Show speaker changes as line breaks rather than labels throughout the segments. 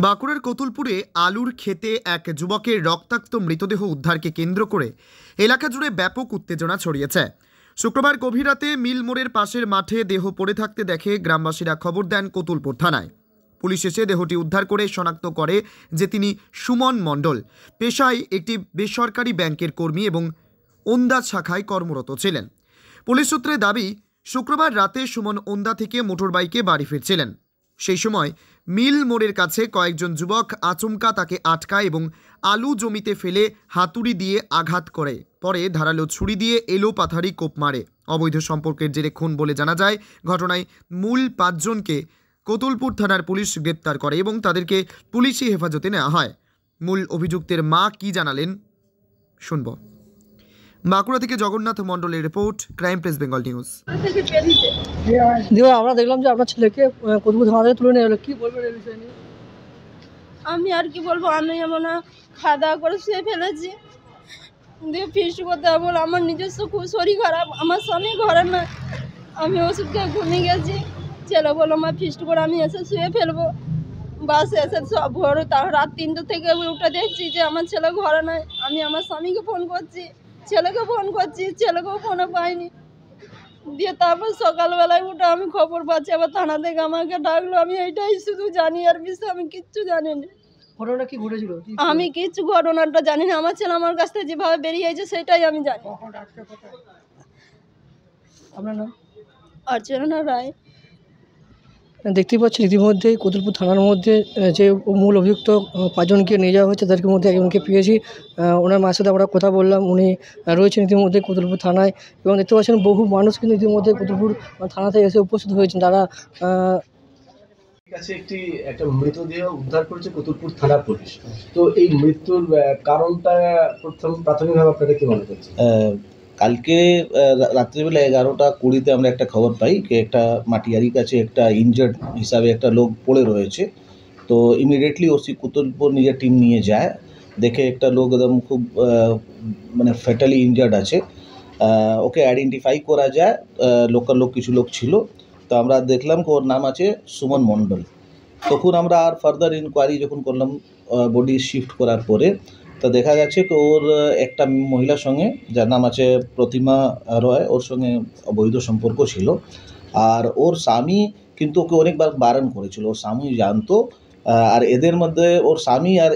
বাঁকুড়ার কতুলপুরে আলুর ক্ষেতে এক যুবকের রক্তাক্ত মৃতদেহ উদ্ধারকে কেন্দ্র করে এলাকা জুড়ে ব্যাপক উত্তেজনা ছড়িয়েছে। শুক্রবার গভীর রাতে মিল মোড়ের পাশের মাঠে দেহ পড়ে থাকতে দেখে গ্রামবাসীরা খবর দেন কতুলপুর থানায়। পুলিশ এসে দেহটি উদ্ধার করে শনাক্ত করে যে তিনি সুমন মণ্ডল, পেশায় একটি বেসরকারি ব্যাংকের কর্মী এবং ওন্দা শাখায় কর্মরত ছিলেন। পুলিশ সূত্রে দাবি, শুক্রবার রাতে সুমন ওন্দা থেকে মোটরবাইকে বাড়ি ফিরছিলেন। সেই সময় মিল মোড়ের কাছে কয়েকজন যুবক আচমকা তাকে আটকায় এবং আলু জমিতে ফেলে হাতুড়ি দিয়ে আঘাত করে, পরে ধারালো ছুরি দিয়ে এলোপাথারি কোপ মারে। অবৈধ সম্পর্কের জেরে খুন বলে জানা যায়। ঘটনায় মূল 5 জনকে কতুলপুর থানার পুলিশ গ্রেপ্তার করে এবং তাদেরকে পুলিশি হেফাজতে নেওয়া হয়। মূল অভিযুক্তের মা কি জানালেন শুনব। বাঁকুড়া থেকে জগন্নাথ মণ্ডলের report, crime press Bengal news.
আমরা দেখলাম যে আপনার ছেলেকে কতুলপুর থানা থেকে তুলে নিয়ে গেল, কি বলবেন এই বিষয় নিয়ে?
আমি আর কি বলবো, আমি এমন খাওয়া দাওয়া করে শুয়ে ফেলেছি, দিয়ে ফিস্ট করতে বলে আমার নিজস্ব খুব শরীর খারাপ, আমার স্বামী ঘরে না, আমি ওষুধ খেয়ে ঘুমিয়ে গেছি। ছেলে বললো মা ফিস্ট করে আমি এসে শুয়ে ফেলবো। বাস এসে সব ভোর রাত 3টে থেকে উঠে দেখছি যে আমার ছেলে ঘরে নাই। আমি আমার স্বামীকে ফোন করছি, ছেলেকে ফোন করছি, ছেলেকেও ফোনে পাইনি। দিয়ে তারপর সকালবেলায় উঠে আমি খবর পাচ্ছি, আবার থানা থেকে আমাকে ডাকলো। আমি এইটাই শুধু জানি, আর বিষয়ে আমি কিচ্ছু জানি না।
ঘটনাটা কি ঘটেছিল?
আমি কিচ্ছু ঘটনাটা জানি না। আমার ছেলে আমার কাছ থেকে যেভাবে বেরিয়েছে সেটাই আমি জানি।
আপনার নাম?
অর্চনা রায়।
দেখতেই পাচ্ছি ইতিমধ্যেই কতুলপুর থানার মধ্যে যে মূল অভিযুক্ত 5 জনকে নিয়ে যাওয়া হয়েছে, তাদের মধ্যে একজনকে পেয়েছি। ওনার মায়ের সাথে আমরা কথা বললাম, উনি রয়েছেন ইতিমধ্যে কতুলপুর থানায় এবং দেখতে পাচ্ছেন বহু মানুষ কিন্তু ইতিমধ্যে কতুলপুর থানাতে এসে উপস্থিত হয়েছেন। তারা
কাছে একটা মৃতদেহ উদ্ধার করেছে কতুলপুর থানা পুলিশ। তো এই মৃত্যুর কারণটা প্রাথমিকভাবে আপনারা কি মনে করছেন?
কালকে রাত্রিবেলা 11:20 আমরা একটা খবর পাই যে একটা মাটিয়ারির কাছে একটা ইনজার্ড হিসাবে একটা লোক পড়ে রয়েছে। তো ইমিডিয়েটলি ওসি কতুলপুর নিজের টিম নিয়ে যায়, দেখে একটা লোক একদম খুব মানে ফ্যাটালি ইনজার্ড আছে। ওকে আইডেন্টিফাই করা যায়, লোকাল লোক কিছু লোক ছিল। তো আমরা দেখলাম ওর নাম আছে সুমন মণ্ডল। তখন আমরা আর ফার্দার ইনকোয়ারি যখন করলাম বডি শিফট করার পরে, তো দেখা গেছে কি ওর একটা মহিলার সঙ্গে, যার নাম আছে প্রতিমা রয়, ওর সঙ্গে অবৈধ সম্পর্ক ছিল। আর ওর স্বামী কিন্তু ওকে অনেকবার বারণ করেছিল, ওর স্বামী জানতো। আর এদের মধ্যে ওর স্বামী আর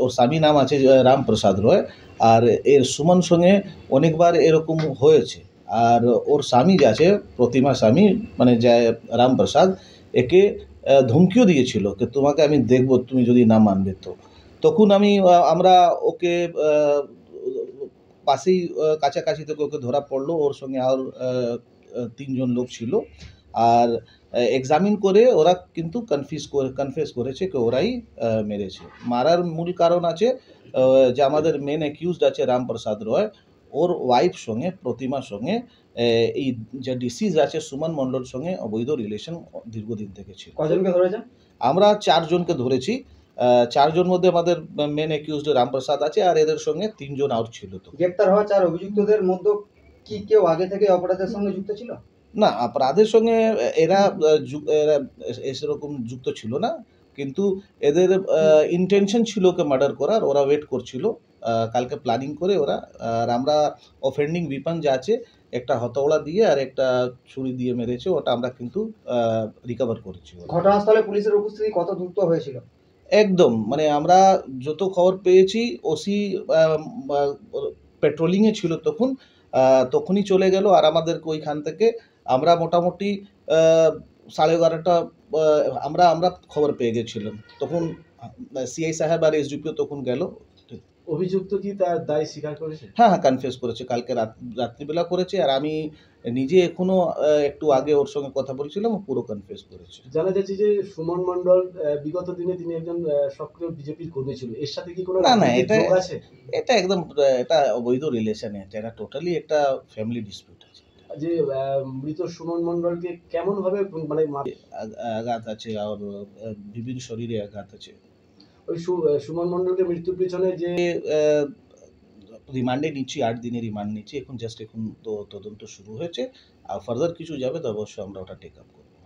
ওর স্বামী নাম আছে রামপ্রসাদ রয়, আর এর সুমন সঙ্গে অনেকবার এরকম হয়েছে। আর ওর স্বামী যে আছে, প্রতিমা স্বামী মানে যে রামপ্রসাদ, একে ধমকিও দিয়েছিল যে তোমাকে আমি দেখবো, তুমি যদি না মানবে। তো তখন আমরা ওকে পাশেই কাছাকাছি থেকে ওকে ধরা পড়লো। ওর সঙ্গে আর 3 জন লোক ছিল। আর এক্সামিন করে ওরা কিন্তু কনফেস করেছে যে ওরাই মেরেছে। মারার মূল কারণ আছে যে আমাদের মেন অ্যাকিউজড আছে রামপ্রসাদ রয়, ওর ওয়াইফ সঙ্গে প্রতিমার সঙ্গে এই যে ডিসিজ আছে সুমন মণ্ডল সঙ্গে অবৈধ রিলেশন দীর্ঘদিন থেকে ছিল।
কজনকে ধরেছেন? আমরা
4 জনকে ধরেছি। 4 জন মধ্যে আমাদের মেন অ্যাকিউজড রামপ্রসাদ আছে, আর এদের সঙ্গে 3 জন আউট ছিল। তো
গ্রেপ্তার হওয়া 4 অভিযুক্তদের মধ্যে কি কেউ আগে থেকে অপরাধের সঙ্গে যুক্ত ছিল?
না, অপরাধের সঙ্গে এরা সেরকম যুক্ত ছিল না, কিন্তু এদের ইন্টেনশন ছিল ওকে মার্ডার করার। ওরা ওয়েট করছিল, কালকে প্ল্যানিং করে ওরা। আর আমরা অফেন্ডিং উইপন যা আছে, একটা হথৌড়া দিয়ে আর একটা ছুরি দিয়ে মেরেছে, ওটা আমরা কিন্তু রিকভার করেছি।
ঘটনাস্থলে পুলিশের উপস্থিতি কত দ্রুত হয়েছিল?
একদম, মানে আমরা যত খবর পেয়েছি, ওসি পেট্রোলিংয়ে ছিল তখনই চলে গেল। আর আমাদেরকে ওইখান থেকে আমরা মোটামুটি 11:30 আমরা খবর পেয়ে গেছিলাম। তখন সিআই সাহেব আর এসডিপিও তখন গেল।
অভিযুক্ত কি তার দায় স্বীকার করেছে?
হ্যাঁ, কনফেস করেছে, কালকে রাত্রিবেলা করেছে। আর আমি নিজে এখনো একটু আগে ওর সঙ্গে কথা বলছিলাম, পুরো কনফেস করেছে।
জানা যাচ্ছে যে সুমন মণ্ডল বিগত দিনে তিনি একজন সক্রিয় বিজেপির কর্মী ছিল। এর সাথে কি কোনো
না,
যোগ আছে?
এটা একদম এটা অবৈধ রিলেশন আছে, এটা টোটালি একটা ফ্যামিলি ডিসপিউট আছে।
যে মৃত সুমন মণ্ডলকে কেমন ভাবে মানে
আঘাত আছে, আর বিভিন্ন শরীরে আঘাত আছে।
ওই সুমন মণ্ডলকে মৃত্যুর পিছনে যে
রিমান্ডে নিচ্ছি, 8 দিনের রিমান্ড নিচ্ছি এখন। এখন তো তদন্ত শুরু হয়েছে, আর ফার্দার কিছু যাবে তো অবশ্যই আমরা ওটা টেক আপ করবো।